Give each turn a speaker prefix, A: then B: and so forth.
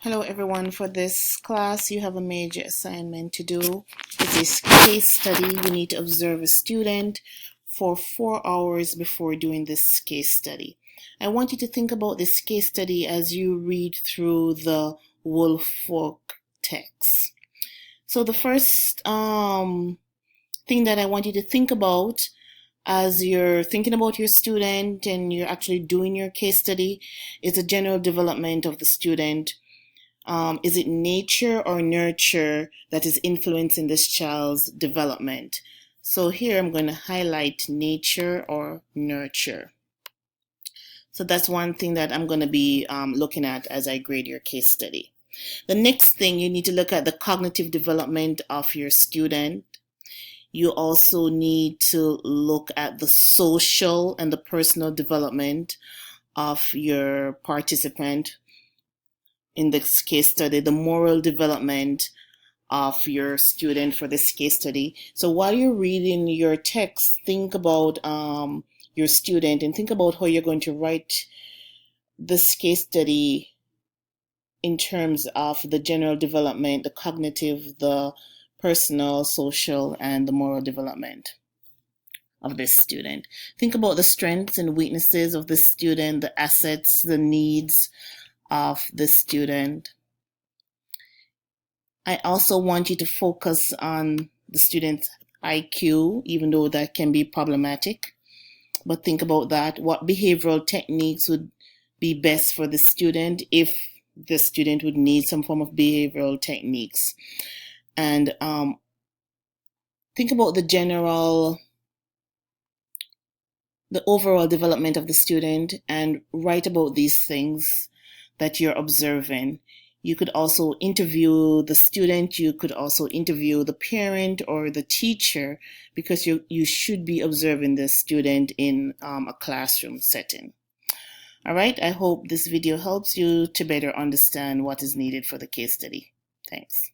A: Hello everyone. For this class you have a major assignment to do. It's a case study. You need to observe a student for 4 hours before doing this case study. I want you to think about this case study as you read through the Woolfolk text. So the first thing that I want you to think about as you're thinking about your student and you're actually doing your case study is the general development of the student. Is it nature or nurture that is influencing this child's development? So here I'm going to highlight nature or nurture. So that's one thing that I'm going to be looking at as I grade your case study. The next thing, you need to look at the cognitive development of your student. You also need to look at the social and the personal development of your participant. In this case study, the moral development of your student for this case study. So while you're reading your text, think about your student and think about how you're going to write this case study in terms of the general development, the cognitive, the personal, social, and the moral development of this student. Think about the strengths and weaknesses of the student, the assets, the needs of the student. I also want you to focus on the student's IQ, even though that can be problematic. But think about that. What behavioral techniques would be best for the student if the student would need some form of behavioral techniques? And think about the overall development of the student and write about these things that you're observing. You could also interview the student, you could also interview the parent or the teacher, because you should be observing the student in a classroom setting. All right, I hope this video helps you to better understand what is needed for the case study. Thanks.